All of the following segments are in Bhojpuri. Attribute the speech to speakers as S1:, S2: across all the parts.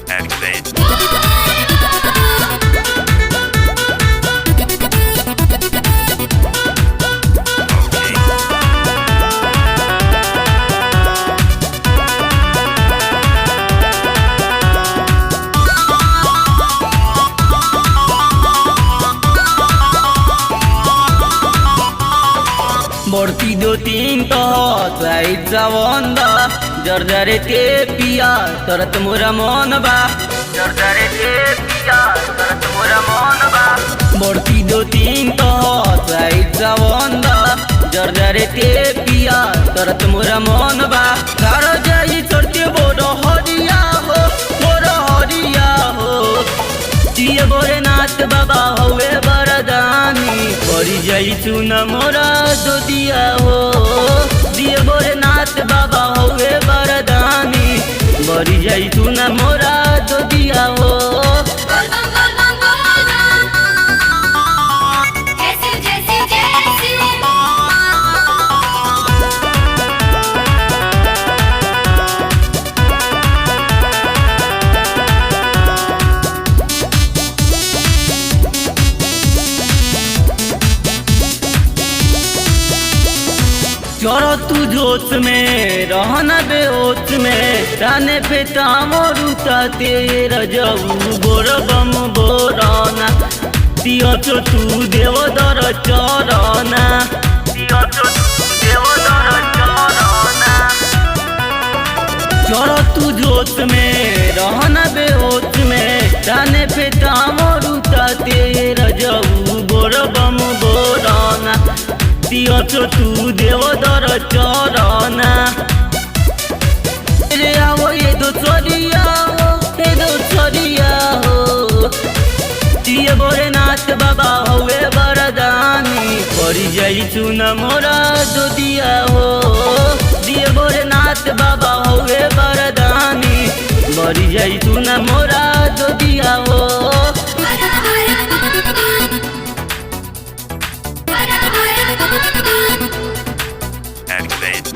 S1: Activate.
S2: बढ़ती दो तीन तो साइड बंद जर्जरे ते पिया तरत मोरा मन बा जर्जरे ते पिया तरत मोरा मन बा बढ़ती दो तीन तो साइड बंद जर्जरे ते पिया तरत मोरा मन बा घर जाई चढ़ते बोरो हरिया हो जिए बोरे नाथ बाबा होवे बरदानी परी जाई चुना मोरा दोदिया हो जिए बोरे नाथ बाबा होवे बरदानी बरी जाई चुना मोरा दोदिया हो। चढ़ो तू जोश में रहना बेहोश में राने पे तामरुता तेरा जबू बोरबम बोराना दियो तो तू देवदर चरना दियो तो तू देवदर चरना चढ़ो तू जोश में रहना बेहोश में राने पे तामरुता तेरा जबू बोरबम बोराना दियो तो तू देवदर चरना रे आओ ये दो छोरिया हो जिए बोरे नाथ बाबा होवे बरदानी परी जाई चुना मोरा दोदिया हो जिए बोरे नाथ बाबा होवे बरदानी बरी जाई चुना मोरा दोदिया हो।
S1: Activate.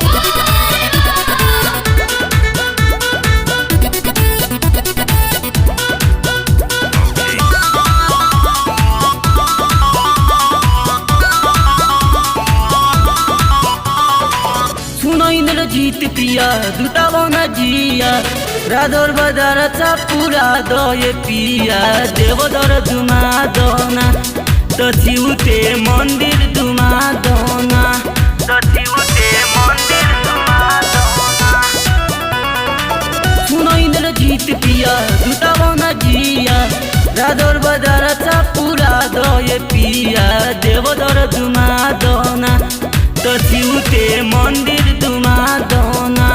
S2: सुनो इंद्रजीत पिया दुटावो न जिया राधोर बदारचा पूरा दये पिया देवदर दुमा दोना दसिउते मंदिर दुमा दोना दसिउते मंदिर दुमा दोना सुनो इंद्रजीत पिया दुटावो न जिया राधोर बदारचा पूरा दये पिया देवदर दुमा दोना दसिउते मंदिर दुमा दोना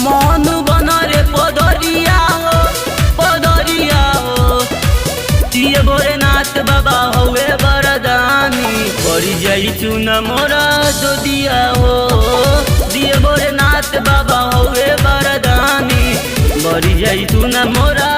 S2: मन बनरे पदरिया हो जिए बोरे नाथ बाबा होवे बरदानी परी जाई चुना मोरा दोदिया हो जिए बोरे नाथ बाबा होवे बरदानी बरी जाई चुना मोरा